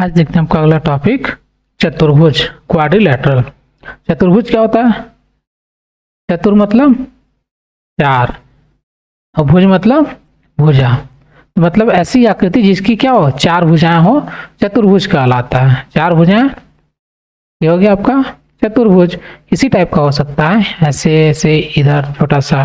आज देखते हैं आपका अगला टॉपिक चतुर्भुज क्वाड्रिलेटरल। चतुर्भुज क्या होता है? चतुर मतलब चार और भुज मतलब भुजा, मतलब ऐसी आकृति जिसकी क्या हो, चार भुजाएं हो, चतुर्भुज कहलाता है। चार भुजाएं, ये हो गया आपका चतुर्भुज। इसी टाइप का हो सकता है, ऐसे ऐसे, इधर छोटा सा,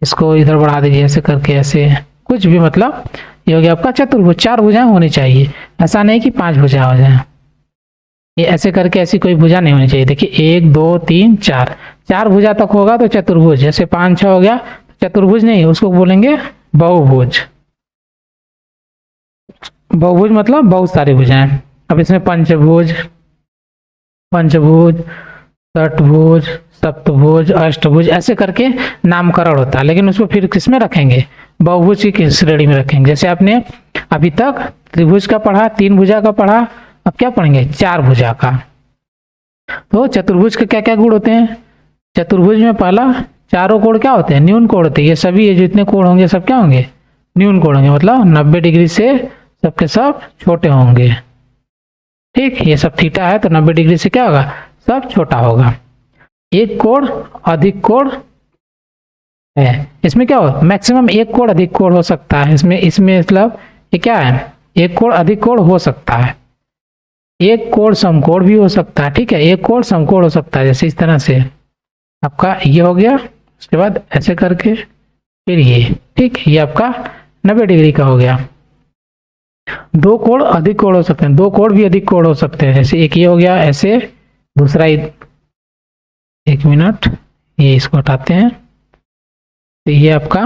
इसको इधर बढ़ा दीजिए ऐसे करके, ऐसे कुछ भी, मतलब ये हो गया आपका चतुर्भुज। चार भुजाएं होनी चाहिए, ऐसा नहीं कि पांच भुजा हो जाए। ये ऐसे करके ऐसी कोई भुजा नहीं होनी चाहिए। देखिए एक दो तीन चार, चार भुजा तक होगा तो चतुर्भुज। जैसे पांच छह हो गया चतुर्भुज नहीं, उसको बोलेंगे बहुभुज। बहुभुज मतलब बहुत सारी भुजाएं। अब इसमें पंचभुज, पंचभुज, षटभुज, सप्तभुज, अष्टभुज, ऐसे करके नामकरण होता है। लेकिन उसको फिर किसमें रखेंगे? बहुभुज की श्रेणी में रखेंगे। जैसे आपने अभी तक त्रिभुज का पढ़ा, तीन भुजा का पढ़ा, अब क्या पढ़ेंगे? चार भुजा का। तो चतुर्भुज के क्या क्या गुण होते हैं? चतुर्भुज में पहला, चारों कोण क्या होते हैं? न्यून कोण होते हैं। ये सभी, ये जितने कोण होंगे सब क्या होंगे? न्यून कोण होंगे, मतलब 90 डिग्री से सबके सब छोटे होंगे। ठीक, ये सब थीटा है तो 90 डिग्री से क्या होगा? सब छोटा होगा। एक कोण अधिक कोण है, इसमें क्या हो, मैक्सिमम एक कोण अधिक कोण हो सकता है। इसमें मतलब ये क्या है, एक कोण अधिक कोण हो सकता है। एक कोण समकोण भी हो सकता है। ठीक है, एक कोण समकोण हो सकता है, जैसे इस तरह से आपका ये हो गया, उसके बाद ऐसे करके फिर ये। ठीक, ये आपका 90 डिग्री का हो गया। दो कोण अधिक कोण हो सकते हैं, दो कोण भी अधिक कोण हो सकते हैं। जैसे एक ये हो गया ऐसे, दूसरा एक मिनट, ये इसको हटाते हैं, तो ये आपका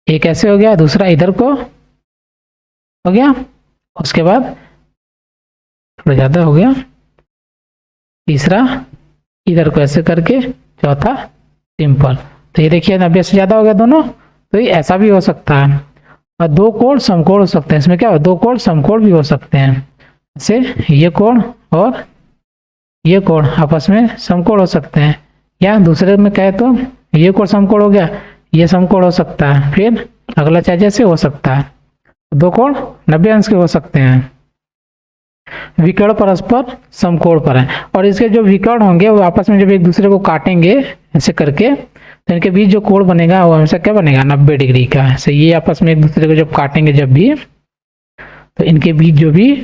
एक ऐसे हो गया, दूसरा इधर को हो गया, उसके बाद थोड़ा ज्यादा हो गया, तीसरा इधर को ऐसे करके, चौथा सिंपल। तो ये देखिए 90 से ज्यादा हो गया दोनों, तो ये ऐसा भी हो सकता है। और दो कोण समकोण हो सकते हैं। इसमें क्या हो, दो कोण समकोण भी हो सकते हैं। जैसे ये कोण और ये कोण आपस में समकोण हो सकते हैं, या दूसरे में कहे तो ये कोण समकोण हो गया, ये समकोण हो सकता है। फिर अगला चाहे जैसे हो सकता है, दो कोण 90 अंश के हो सकते हैं। विकर्ण परस्पर समकोण पर है, और इसके जो विकर्ण होंगे वो आपस में जब एक दूसरे को काटेंगे ऐसे करके, तो इनके बीच जो कोण बनेगा वो हमेशा क्या बनेगा? 90 डिग्री का। ऐसे ये आपस में एक दूसरे को जब काटेंगे जब भी, तो इनके बीच जो भी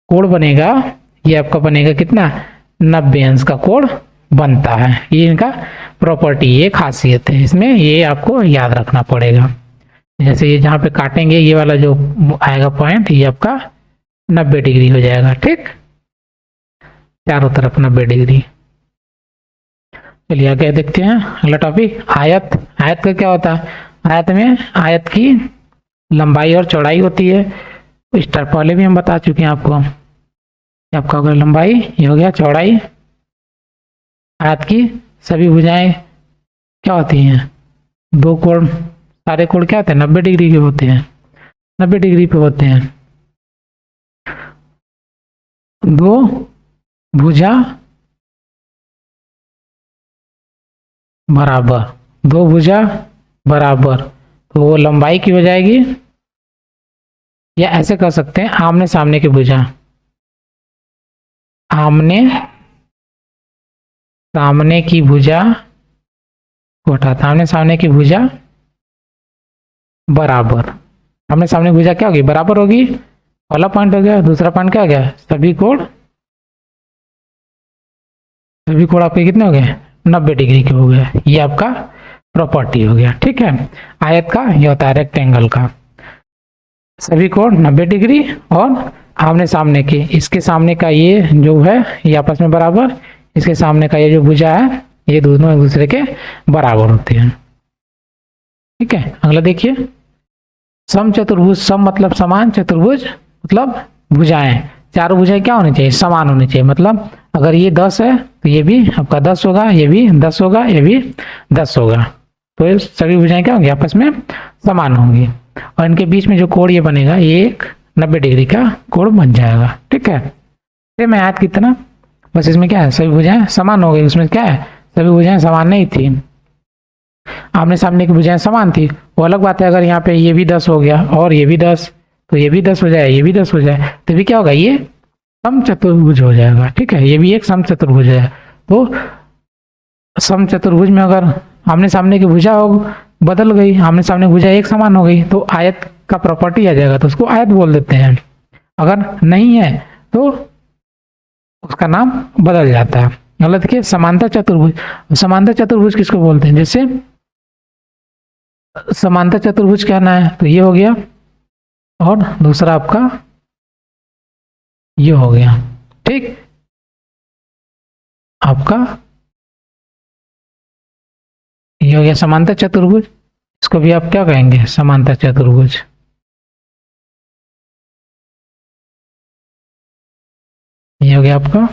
कोण बनेगा ये आपका बनेगा कितना? 90 अंश का कोण बनता है। ये इनका प्रॉपर्टी, ये खासियत है इसमें, ये आपको याद रखना पड़ेगा। जैसे ये जहाँ पे काटेंगे ये वाला जो आएगा पॉइंट, ये आपका 90 डिग्री हो जाएगा। ठीक, चारों तरफ 90 डिग्री। चलिए आगे देखते हैं अगला टॉपिक, आयत। आयत का क्या होता है? आयत में आयत की लंबाई और चौड़ाई होती है। इस तरह पहले भी हम बता चुके हैं आपको। आपका अगर लंबाई, ये हो गया चौड़ाई। आयत की सभी भुजाएं क्या होती हैं? दो कोण, सारे कोण क्या होते हैं? 90 डिग्री के होते हैं, 90 डिग्री पे होते हैं। दो भुजा बराबर, दो भुजा बराबर, तो वो लंबाई की हो जाएगी। या ऐसे कर सकते हैं, आमने सामने की भुजा, आमने सामने की भुजा को हटाता, आमने सामने की भुजा बराबर। आमने सामने की भुजा क्या होगी? बराबर होगी। पहला पॉइंट हो गया। दूसरा पॉइंट क्या हो गया? सभी कोण आपके कितने हो गए? 90 डिग्री के हो गए। ये आपका प्रॉपर्टी हो गया। ठीक है, आयत का ये होता है रेक्टेंगल का, सभी कोण 90 डिग्री और आमने सामने के, इसके सामने का ये जो है ये आपस में बराबर, इसके सामने का ये जो भुजा है ये दोनों एक दूसरे के बराबर होते हैं। ठीक है, अगला देखिए, सम चतुर्भुज। सम मतलब समान, चतुर्भुज मतलब भुजाएं, चारों भुजाएं क्या होनी चाहिए? समान होनी चाहिए। मतलब अगर ये 10 है तो ये भी आपका 10 होगा, ये भी 10 होगा, ये भी 10 होगा, तो ये सभी भुजाएं क्या होंगी? आपस में समान होंगी। और इनके बीच में जो कोण ये बनेगा, ये एक 90 डिग्री का कोण बन जाएगा। ठीक है, सेम है आयत कितना, बस इसमें क्या है? सभी भुजाएं समान हो गई। उसमें क्या है? सभी भुजाएं समान नहीं थी, आमने सामने की भुजाएं समान थी। वो अलग बात है, अगर यहाँ पे ये भी 10 हो गया और ये भी 10, तो ये भी 10 हो जाए, ये भी 10 हो जाए, तो भी क्या होगा, ये समचतुर्भुज हो जाएगा। ठीक है, ये भी एक समचतुर्भुज है। तो समचतुर्भुज में अगर आमने सामने की भुजा हो बदल गई, आमने सामने भुजा एक समान हो गई, तो आयत का प्रॉपर्टी आ जाएगा, तो उसको आयत बोल देते हैं। अगर नहीं है तो उसका नाम बदल जाता है। मतलब देखिए, समांतर चतुर्भुज, समांतर चतुर्भुज किसको बोलते हैं, जैसे समांतर चतुर्भुज कहना है तो ये हो गया, और दूसरा आपका ये हो गया। ठीक, आपका ये हो गया समांतर चतुर्भुज। इसको भी आप क्या कहेंगे, समांतर चतुर्भुज। ये हो गया आपका,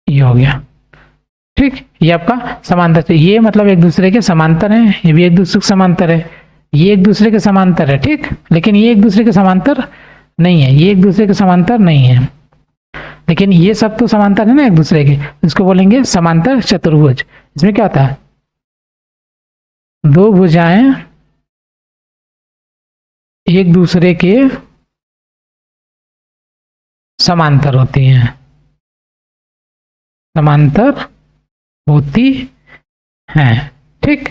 ये हो गया। ठीक, ये आपका समांतर, ये मतलब एक दूसरे के समांतर है, ये भी एक दूसरे के समांतर है, ये एक दूसरे के समांतर है। ठीक, लेकिन ये एक दूसरे के समांतर नहीं है, ये एक दूसरे के समांतर नहीं है, लेकिन ये सब तो समांतर है ना एक दूसरे के, इसको बोलेंगे समांतर चतुर्भुज। इसमें क्या होता है, दो भुजाएं एक दूसरे के समांतर होती हैं, समांतर होती हैं। ठीक,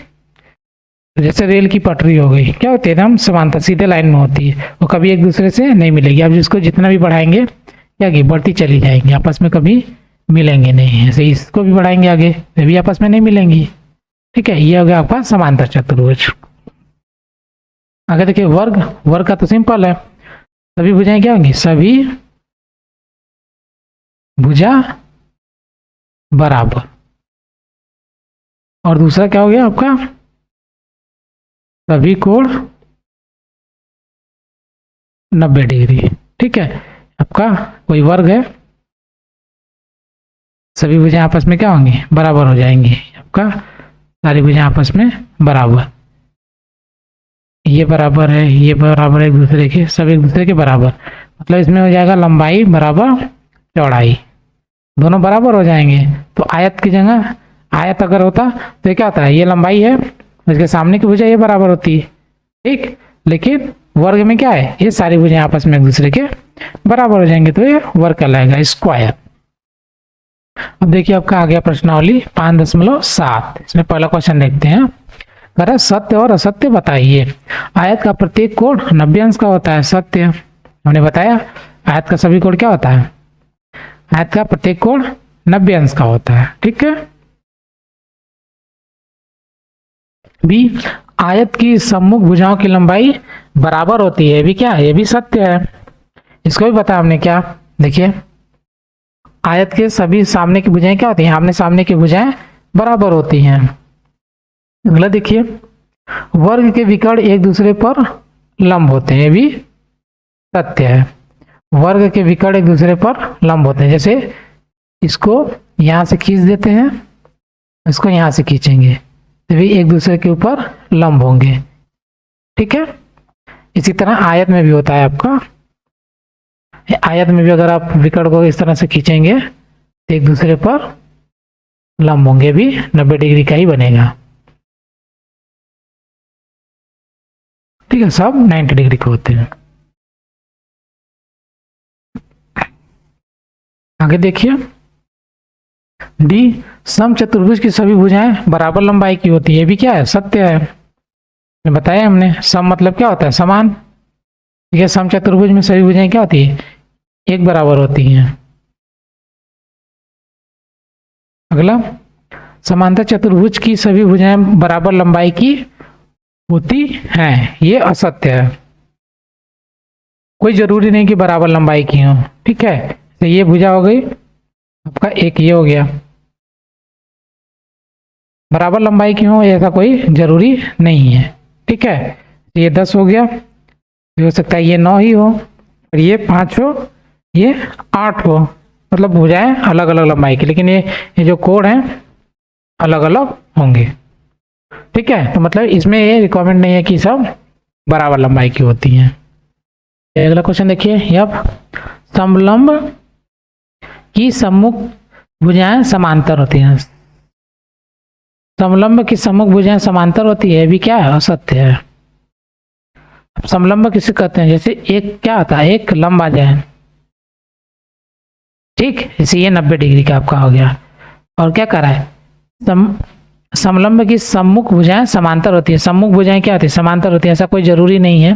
जैसे रेल की पटरी हो गई, क्या होती है ना, हम समांतर सीधे लाइन में होती है, वो कभी एक दूसरे से नहीं मिलेगी। आप जिसको जितना भी बढ़ाएंगे क्या की बढ़ती चली जाएंगी, आपस में कभी मिलेंगे नहीं। ऐसे इसको भी बढ़ाएंगे आगे, वे भी आपस में नहीं मिलेंगी। ठीक है, ये हो गया आपका समांतर चतुर्भुज। आगे देखिए, वर्ग, वर्ग का तो सिंपल है, सभी भुजाएं क्या होंगी, सभी भुजा बराबर, और दूसरा क्या हो गया आपका, सभी कोण 90 डिग्री। ठीक है, आपका कोई वर्ग है, सभी भुजाएं आपस में क्या होंगी, बराबर हो जाएंगी। आपका सारी भुजाएं आपस में बराबर, ये बराबर है, ये बराबर है एक दूसरे के, सब एक दूसरे के बराबर, मतलब इसमें हो जाएगा लंबाई बराबर चौड़ाई, दोनों बराबर हो जाएंगे। तो आयत की जगह, आयत अगर होता तो ये क्या होता है, ये लंबाई है, इसके सामने की भुजा ये बराबर होती है। ठीक, लेकिन वर्ग में क्या है, ये सारी भुजाएं आपस में एक दूसरे के बराबर हो जाएंगे, तो ये वर्ग कहलाएगा, स्क्वायर। अब देखिए आपका आ गया प्रश्नावली 5.7। इसमें पहला क्वेश्चन देखते हैं, कह रहा है सत्य और असत्य बताइए। आयत का प्रत्येक कोण 90 अंश का होता है, सत्य। हमने बताया आयत का सभी कोण क्या होता है, आयत का प्रत्येक कोण 90 अंश का होता है। ठीक है, बी, आयत की सम्मुख भुजाओं की लंबाई बराबर होती है, ये भी क्या है, ये भी सत्य है। इसको भी बताया हमने, क्या देखिए, आयत के सभी सामने की भुजाएं क्या होती हैं, आमने सामने की भुजाएं बराबर होती हैं। अगला देखिए, वर्ग के विकर्ण एक दूसरे पर लंब होते हैं, ये भी सत्य है। वर्ग के विकर्ण एक दूसरे पर लंब होते हैं, जैसे इसको यहां से खींच देते हैं, इसको यहां से खींचेंगे, तो भी एक दूसरे के ऊपर लंब होंगे। ठीक है, इसी तरह आयत में भी होता है आपका, आयत में भी अगर आप विकर्ण को इस तरह से खींचेंगे तो एक दूसरे पर लंब होंगे, भी 90 डिग्री का ही बनेगा। ठीक है, सब 90 डिग्री के होते हैं। आगे देखिए, डी, समचतुर्भुज की सभी भुजाएं बराबर लंबाई की होती है, ये भी क्या है, सत्य है। बताया हमने, सम मतलब क्या होता है, समान। ठीक है, समचतुर्भुज में सभी भुजाएं क्या होती है, एक बराबर होती हैं। अगला, समांतर चतुर्भुज की सभी भुजाएं बराबर लंबाई की होती हैं, ये असत्य है। कोई जरूरी नहीं कि बराबर लंबाई की हो। ठीक है, तो ये भुजा हो गई आपका, एक ये हो गया, बराबर लंबाई की हो ऐसा कोई जरूरी नहीं है। ठीक है, ये 10 हो गया, ये हो सकता है ये 9 ही हो, और ये 5 हो, ये 8 हो, मतलब भुजाएं अलग अलग लंबाई की, लेकिन ये जो कोण है अलग अलग होंगे। ठीक है, तो मतलब इसमें ये रिक्वायरमेंट नहीं है कि सब बराबर लंबाई की होती हैं। अगला क्वेश्चन देखिए, अब समलंब की सम्मुख भुजाएं समांतर होती हैं, समलंब की सम्मुख भुजाएं समांतर होती है, भी क्या है, असत्य है। अब समलंब किसे कहते हैं? जैसे एक क्या आता है, एक लंबा जाए, ठीक, जैसे ये 90 डिग्री का आपका हो गया। और क्या कर रहा है, समलंब की सम्मुख भुजाएं समांतर होती है। सम्मुख भुजाएं क्या होती है? समांतर होती है। ऐसा कोई जरूरी नहीं है।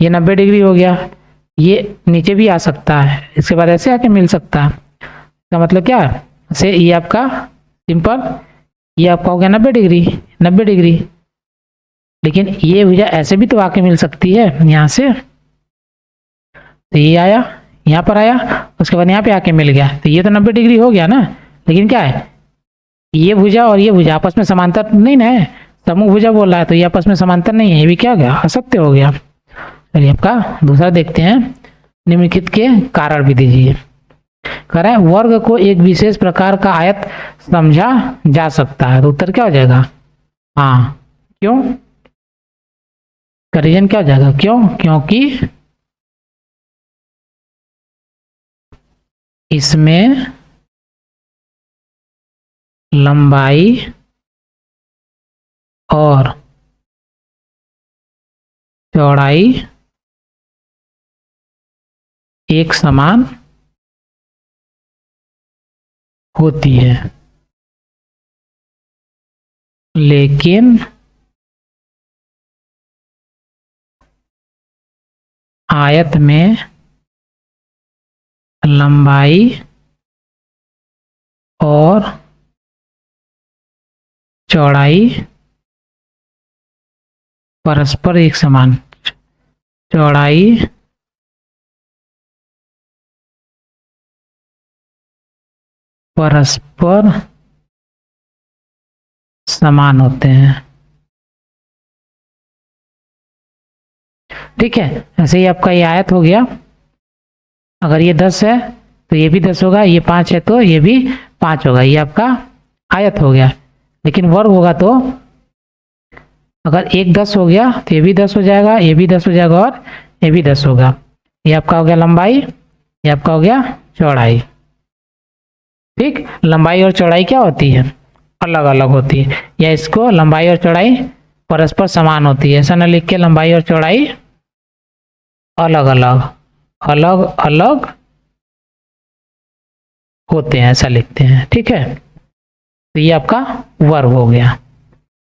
ये 90 डिग्री हो गया, ये नीचे भी आ सकता है, इसके बाद ऐसे आके मिल सकता है। इसका मतलब क्या है, जैसे ये आपका सिंपल, ये आपका हो गया 90 डिग्री, 90 डिग्री, लेकिन ये भुजा ऐसे भी तो आके मिल सकती है यहाँ से। तो ये आया, यहाँ पर आया, उसके बाद यहाँ पे आके मिल गया, तो ये तो 90 डिग्री हो गया ना। लेकिन क्या है, ये भुजा और ये भुजा आपस में समांतर नहीं ना है, समूह भुजा बोल रहा है, तो ये आपस में समांतर नहीं है, ये भी क्या हो गया, असत्य हो गया। चलिए आपका दूसरा देखते हैं, निम्नलिखित के कारण भी दीजिए। कह रहा है वर्ग को एक विशेष प्रकार का आयत समझा जा सकता है, तो उत्तर क्या हो जाएगा? हाँ। क्यों? रीजन क्या हो जाएगा? क्यों? क्योंकि इसमें लंबाई और चौड़ाई एक समान होती है, लेकिन आयत में लंबाई और चौड़ाई परस्पर एक समान, चौड़ाई परस्पर समान होते हैं। ठीक है, ऐसे ही आपका ये आयत हो गया। अगर ये 10 है तो ये भी 10 होगा, ये 5 है तो ये भी 5 होगा, ये आपका आयत हो गया। लेकिन वर्ग होगा तो अगर एक 10 हो गया तो ये भी 10 हो जाएगा, ये भी 10 हो जाएगा और ये भी 10 होगा। ये आपका हो गया लंबाई, ये आपका हो गया चौड़ाई। ठीक, लंबाई और चौड़ाई क्या होती है? अलग अलग होती है, या इसको लंबाई और चौड़ाई परस्पर समान होती है, ऐसा ना लिख के लंबाई और चौड़ाई अलग अलग, अलग अलग होते हैं, ऐसा लिखते हैं। ठीक है, तो ये आपका वर्ग हो गया।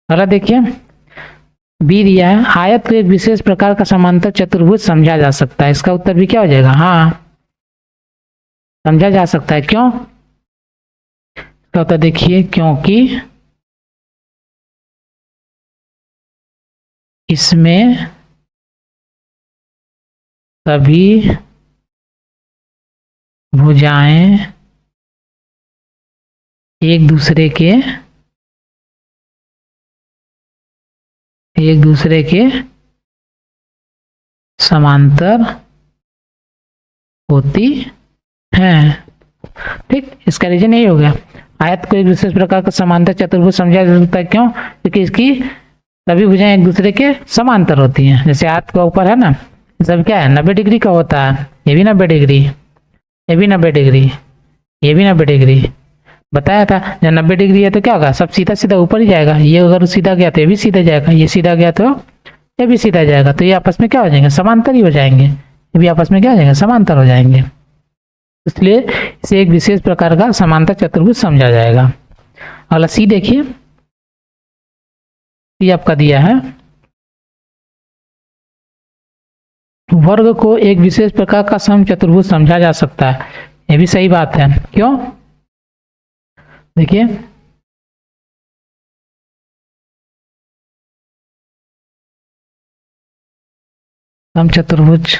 अगला देखिए, बी दिया है, आयत को एक विशेष प्रकार का समांतर चतुर्भुज समझा जा सकता है। इसका उत्तर भी क्या हो जाएगा? हाँ, समझा जा सकता है। क्यों? इसका उत्तर देखिए, क्योंकि इसमें सभी भुजाएं एक दूसरे के समांतर होती हैं। ठीक, इसका रीजन यही हो गया, आयत को एक विशेष प्रकार का समांतर चतुर्भुज समझा जा सकता है। क्यों? क्योंकि इसकी सभी भुजाएं एक दूसरे के समांतर होती हैं। जैसे आयत का ऊपर है ना, सब क्या है, 90 डिग्री का होता है, ये भी 90 डिग्री, ये भी 90 डिग्री, ये भी 90 डिग्री। बताया था जब 90 डिग्री है तो क्या होगा, सब सीधा सीधा ऊपर ही जाएगा। ये अगर सीधा गया तो ये भी सीधा जाएगा, ये सीधा गया तो ये भी सीधा जाएगा, तो ये आपस में क्या हो जाएंगे, समांतर ही हो जाएंगे। ये भी आपस में क्या हो जाएंगे, समांतर हो जाएंगे। इसलिए इसे एक विशेष प्रकार का समांतर चतुर्भुज समझा जाएगा। अगला सी देखिए, सी आपका दिया है, वर्ग को एक विशेष प्रकार का समचतुर्भुज समझा जा सकता है। ये भी सही बात है। क्यों? देखिए, समचतुर्भुज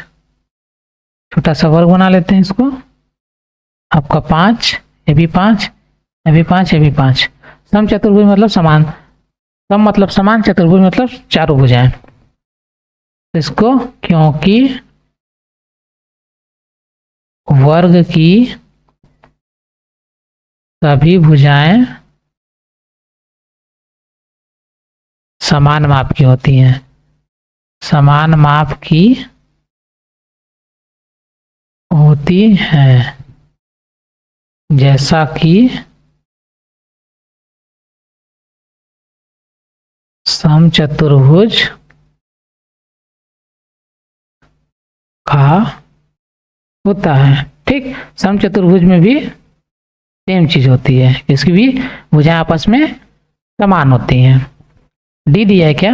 छोटा सा वर्ग बना लेते हैं इसको, आपका 5, ये भी 5, ये भी 5, ये भी 5। समचतुर्भुज मतलब समान, सम मतलब समान, चतुर्भुज मतलब चारों भुजाएं। इसको क्योंकि वर्ग की सभी भुजाएं समान माप की होती हैं, समान माप की होती हैं, जैसा कि समचतुर्भुज का होता है। ठीक, समचतुर्भुज में भी सेम चीज होती है, इसकी भी भुजाएं आपस में समान होती हैं। डी दिया है क्या,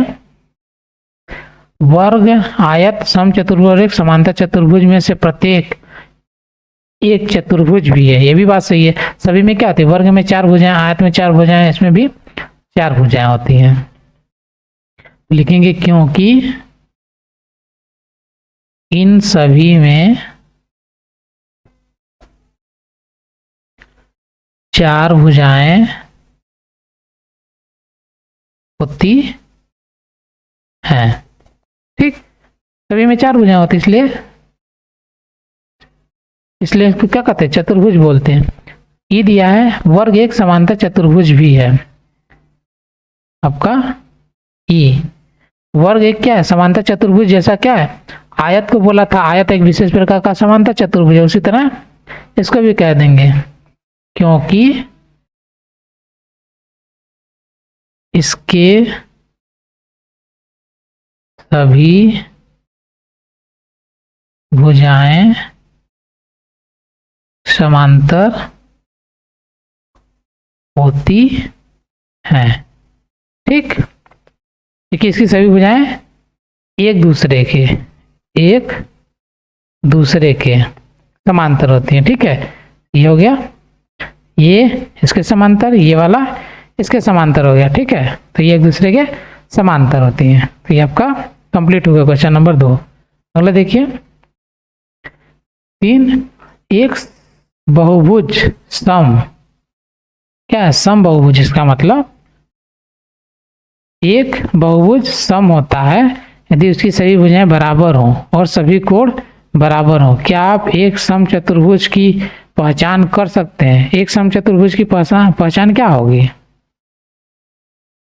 वर्ग, आयत, समचतुर्भुज और एक समांतर चतुर्भुज में से प्रत्येक एक चतुर्भुज भी है। ये भी बात सही है। सभी में क्या होती है, वर्ग में 4 भुजाएं, आयत में 4 भुजाएं, इसमें भी 4 भुजाएं होती हैं। लिखेंगे क्योंकि इन सभी में 4 भुजाएं होती हैं। ठीक, सभी में 4 भुजाएं होती, इसलिए इसको क्या कहते हैं, चतुर्भुज बोलते हैं। ई दिया है, वर्ग एक समांतर चतुर्भुज भी है। आपका ई वर्ग एक क्या है, समांतर चतुर्भुज जैसा क्या है, आयत को बोला था, आयत एक विशेष प्रकार का समांतर चतुर्भुज है, उसी तरह इसको भी कह देंगे क्योंकि इसके सभी भुजाएं समांतर होती हैं। ठीक, देखिए इसकी सभी भुजाएं एक दूसरे के समांतर होती हैं। ठीक है, ये हो गया, ये इसके समांतर, ये वाला इसके समांतर हो गया। ठीक है, तो ये एक दूसरे के समांतर होती हैं। तो ये आपका कंप्लीट हो गया क्वेश्चन नंबर 2। अगला देखिए 3, एक बहुभुज सम, क्या है सम बहुभुज, इसका मतलब एक बहुभुज सम होता है यदि उसकी सभी भुजाएं बराबर हों और सभी कोण बराबर हों। क्या आप एक सम चतुर्भुज की पहचान कर सकते हैं? एक सम चतुर्भुज की पहचान क्या होगी?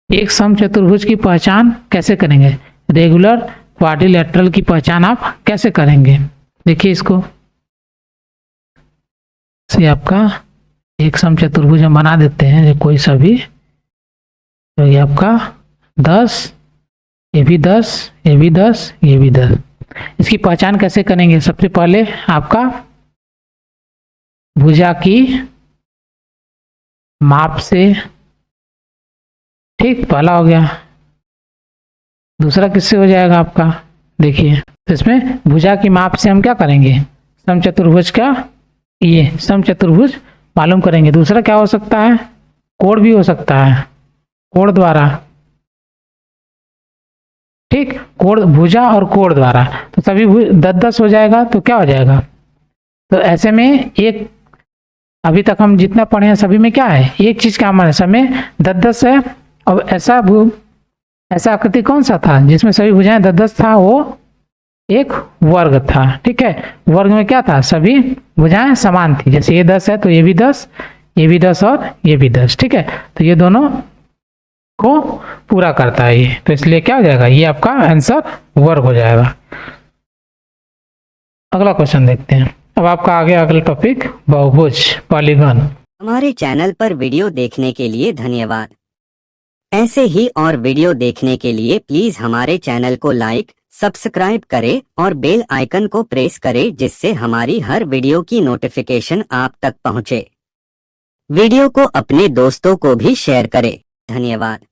एक सम चतुर्भुज की पहचान कैसे करेंगे? रेगुलर क्वाड्रिलेटरल की पहचान आप कैसे करेंगे? देखिए इसको, से आपका एक सम चतुर्भुज हम बना देते हैं, कोई सा भी, तो ये आपका 10, ये भी 10, ये भी 10, ये भी 10। इसकी पहचान कैसे करेंगे? सबसे पहले आपका भुजा की माप से, ठीक, पहला हो गया। दूसरा किससे हो जाएगा आपका? देखिए, तो इसमें भुजा की माप से हम क्या करेंगे? समचतुर्भुज का, ये समचतुर्भुज मालूम करेंगे। दूसरा क्या हो सकता है? कोण भी हो सकता है, कोण द्वारा, ठीक, कोण, भुजा और कोण द्वारा, तो सभी 10-10 हो जाएगा। तो क्या हो जाएगा? तो ऐसे में एक, अभी तक हम जितना पढ़े हैं सभी में क्या है, एक चीज का मान है, सब में 10-10 है। अब ऐसा आकृति कौन सा था जिसमें सभी भुजाएं 10-10 था? वो एक वर्ग था। ठीक है, वर्ग में क्या था? सभी भुजाएं समान थी। जैसे ये 10 है तो ये भी 10, ये भी 10 और ये भी 10। ठीक है, तो ये दोनों को पूरा करता है ये, तो इसलिए क्या हो जाएगा? ये आपका आंसर वर्ग हो जाएगा। अगला क्वेश्चन देखते हैं। अब आपका आगे अगला टॉपिक बहुभुज, पॉलीगन। हमारे चैनल पर वीडियो देखने के लिए धन्यवाद। ऐसे ही और वीडियो देखने के लिए प्लीज हमारे चैनल को लाइक, सब्सक्राइब करें और बेल आइकन को प्रेस करें, जिससे हमारी हर वीडियो की नोटिफिकेशन आप तक पहुंचे। वीडियो को अपने दोस्तों को भी शेयर करें। धन्यवाद।